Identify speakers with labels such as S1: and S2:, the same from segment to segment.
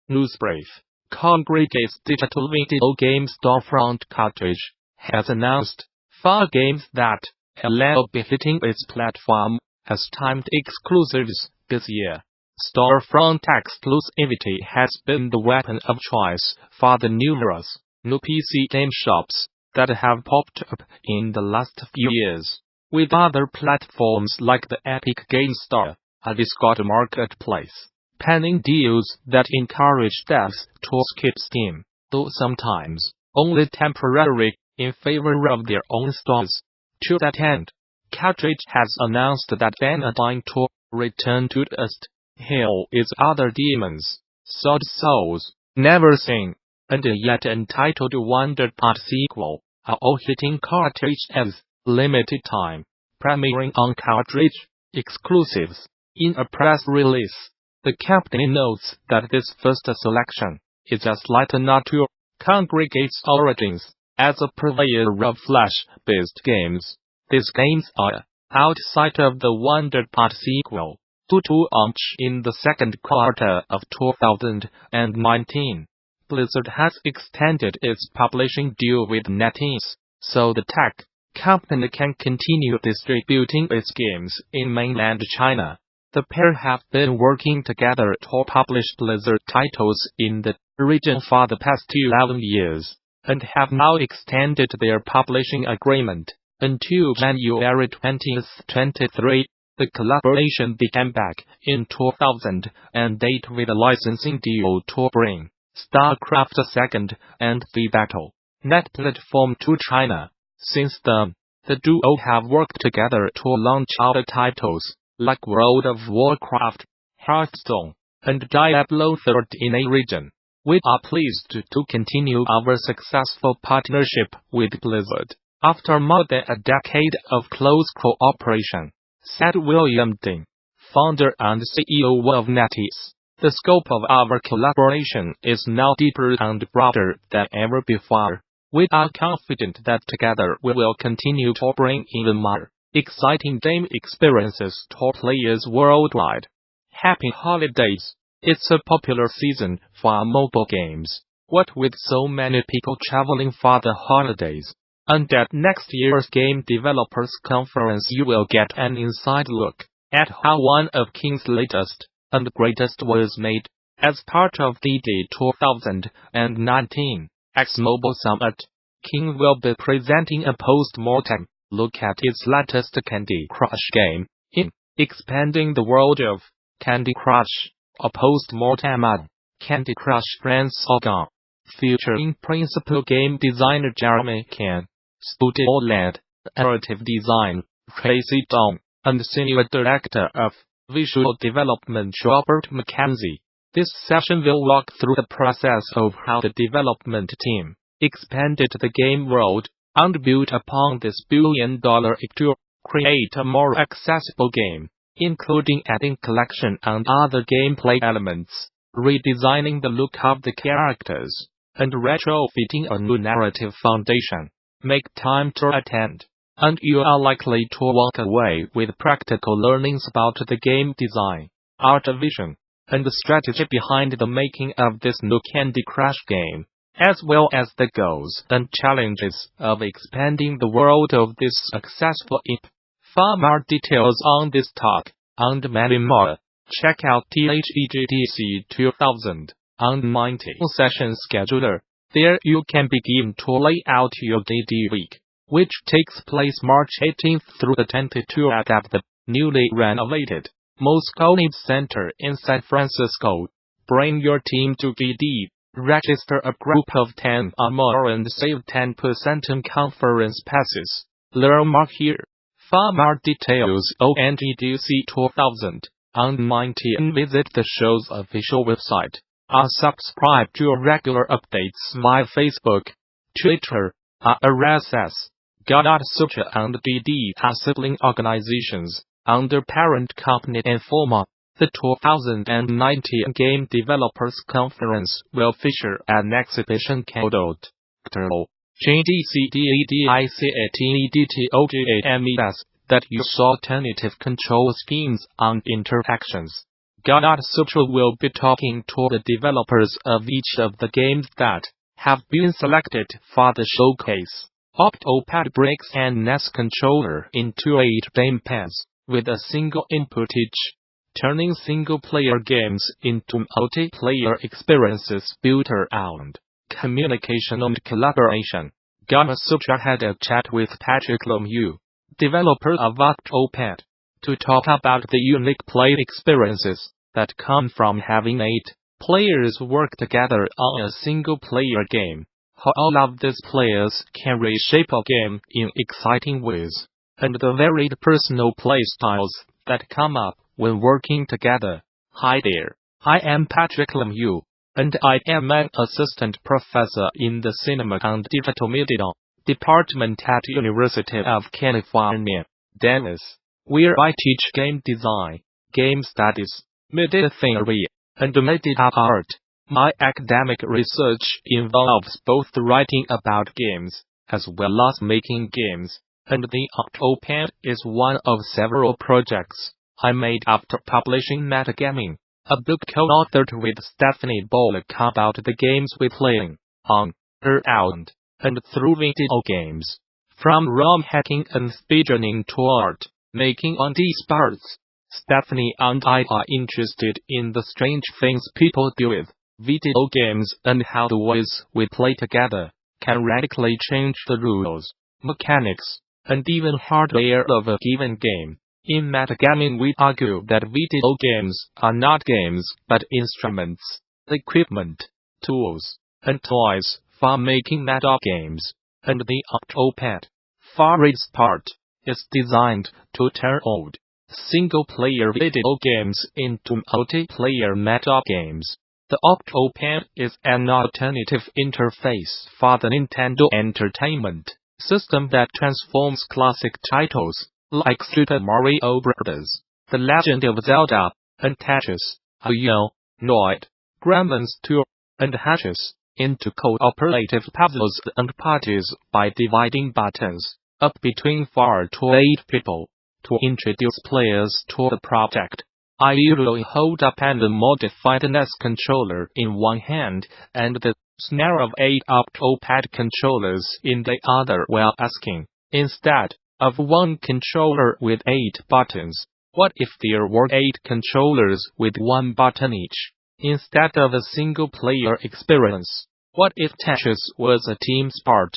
S1: Newsbrief. Congregate's digital video game Storefront Kartridge has announced 5 games that will be hitting its platform as timed exclusives this year. Storefront exclusivity has been the weapon of choice for the numerous new PC game shops that have popped up in the last few years, with other platforms like the Epic Game Store, a Discord marketplace, penning deals that encourage devs to skip Steam, though sometimes only temporarily, in favor of their own stores. To that end, Kartridge has announced that Gamasutra to return to Dust, Hill is Other Demons, Sword Souls, Never Seen, and a yet untitled Wonder Part sequel are all hitting Kartridge as limited time, premiering on Kartridge exclusives. In a press release, the company notes that this first selection is a slight nod to Congregate's origins as a purveyor of Flash-based games. These games are outside of the Wonder Part sequel, due to launch in the second quarter of 2019. Blizzard has extended its publishing deal with NetEase, so the tech company can continue distributing its games in mainland China. The pair have been working together to publish Blizzard titles in the region for the past 11 years, and have now extended their publishing agreement until January 2023. The collaboration began back in 2008 with a licensing deal to bring StarCraft II and the Battle.net platform to China. Since then, the duo have worked together to launch other titles like World of Warcraft, Hearthstone, and Diablo 3 in a region. We are pleased to continue our successful partnership with Blizzard after more than a decade of close cooperation, said William Dean, founder and CEO of NetEase. The scope of our collaboration is now deeper and broader than ever before. We are confident that together we will continue to bring even more exciting game experiences to players worldwide. Happy holidays! It's a popular season for mobile games, what with so many people traveling for the holidays. And at next year's Game Developers Conference you will get an inside look at how one of King's latest and greatest was made. As part of the 2019 X-Mobile Summit, King will be presenting a post-mortem look at its latest Candy Crush game, in Expanding the World of Candy Crush, a post-mortem on Candy Crush Friends Saga, featuring principal game designer Jeremy Ken, studio-led narrative design Tracy Dawn, and senior director of visual development Robert McKenzie. This session will walk through the process of how the development team expanded the game world and built upon this billion-dollar IP to create a more accessible game, including adding collection and other gameplay elements, redesigning the look of the characters, and retrofitting a new narrative foundation. Make time to attend, and you are likely to walk away with practical learnings about the game design, art vision, and the strategy behind the making of this new Candy Crush game, as well as the goals and challenges of expanding the world of this successful IP. For more details on this talk, and many more, check out THEGDC 2019 session scheduler. There you can begin to lay out your DD week, which takes place March 18th through the 22nd at the newly renovated Moscone Center in San Francisco. Bring your team to DD, register a group of 10 or more and save 10% on conference passes. Learn more here. For more details on THEGDC 2019 visit the show's official website. Subscribe to regular updates via Facebook, Twitter, RSS. Gamasutra and DD are sibling organizations under parent company Informa. The 2019 Game Developers Conference will feature an exhibition titled GDCDADICATEDTOGAMES that uses alternative control schemes and interactions. Gamasutra will be talking to the developers of each of the games that have been selected for the showcase. Octopad breaks an NES controller into 8 gamepads with a single input each, turning single-player games into multiplayer experiences built around communication and collaboration. Gamasutra had a chat with Patrick Lemieux, developer of Octopad, to talk about the unique play experiences that come from having 8 players work together on a single-player game, how all of these players can reshape a game in exciting ways, and the varied personal play styles that come up when working together. Hi there, I am Patrick Lemieux, and I am an assistant professor in the Cinema and Digital Media department at University of California, Davis, where I teach game design, game studies, media theory, and media art. My academic research involves both writing about games as well as making games, and the Octopad is one of several projects I made after publishing Metagaming, a book co-authored with Stephanie Bullock about the games we play on, around, and through video games. From ROM hacking and speedrunning to art making on these parts, Stephanie and I are interested in the strange things people do with video games and how the ways we play together can radically change the rules, mechanics, and even hardware of a given game. In Metagaming we argue that video games are not games but instruments, equipment, tools, and toys for making meta games, and the Octopad, for its part, is designed to turn old, single-player video games into multiplayer meta games. The Octopad is an alternative interface for the Nintendo Entertainment System that transforms classic titles like Super Mario Bros., The Legend of Zelda, and Tetris, Noid, Gremlins 2, and Hatches into cooperative puzzles and parties by dividing buttons up between 4 to 8 people. To introduce players to the project, I usually hold up and modify the NES controller in one hand and the snare of 8 Octopad controllers in the other while asking, instead of one controller with 8 buttons, what if there were 8 controllers with 1 button each? Instead of a single-player experience, what if Tetris was a team sport?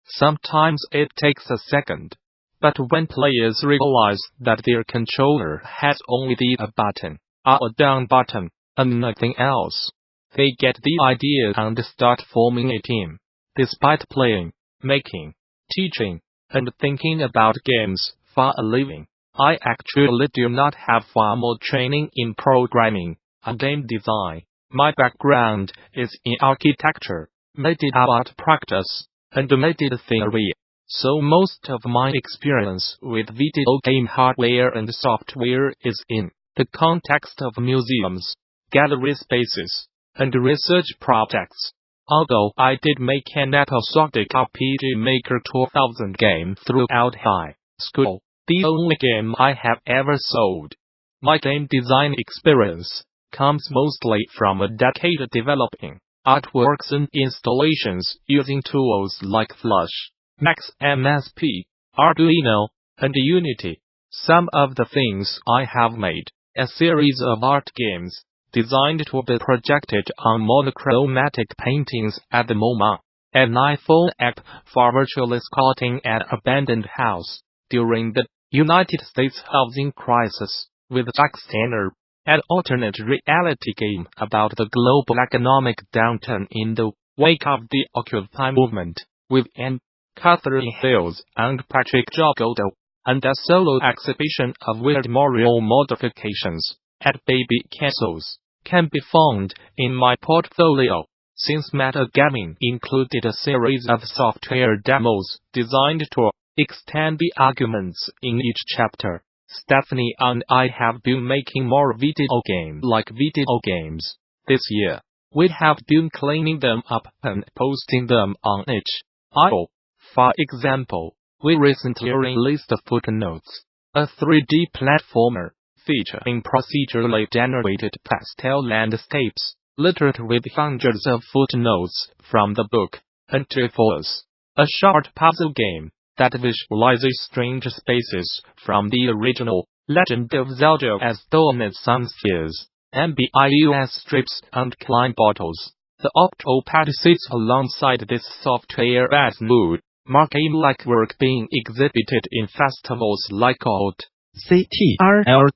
S1: Sometimes it takes a second. But when players realize that their controller has only the up button, or a down button, and nothing else, they get the idea and start forming a team. Despite playing, making, teaching, and thinking about games for a living, I actually do not have formal training in programming or game design. My background is in architecture, media art practice, and media theory. So most of my experience with video game hardware and software is in the context of museums, gallery spaces, and research projects. Although I did make an episodic RPG Maker 2000 game throughout high school, the only game I have ever sold. My game design experience comes mostly from a decade developing artworks and installations using tools like Flash, Max MSP, Arduino, and Unity. Some of the things I have made, a series of art games, designed to be projected on monochromatic paintings at the MoMA, an iPhone app for virtually scouting an abandoned house during the United States housing crisis with Jack Steiner, an alternate reality game about the global economic downturn in the wake of the Occupy movement, with Anne Catherine Hills and Patrick Jogodo, and a solo exhibition of weird moral modifications at Baby Castles, can be found in my portfolio. Since Metagaming included a series of software demos designed to extend the arguments in each chapter, Stephanie and I have been making more video games. This year, we have been cleaning them up and posting them on itch.io. For example, we recently released Footnotes, a 3D platformer featuring procedurally generated pastel landscapes, littered with hundreds of footnotes from the book, Intervals, a short puzzle game that visualizes strange spaces from the original Legend of Zelda as Donut Sunspheres, ambiguous strips and climb bottles. The Octopad sits alongside this software as mood, marking like work being exhibited in festivals like
S2: CTRL-GDC.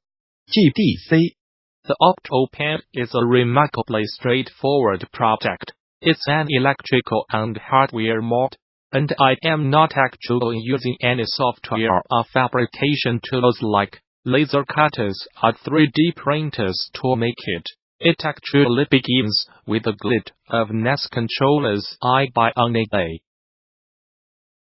S1: The Octopad is a remarkably straightforward project. It's an electrical and hardware mod, and I am not actually using any software or fabrication tools like laser cutters or 3D printers to make it. It actually begins with a grid of NES controllers I buy on eBay.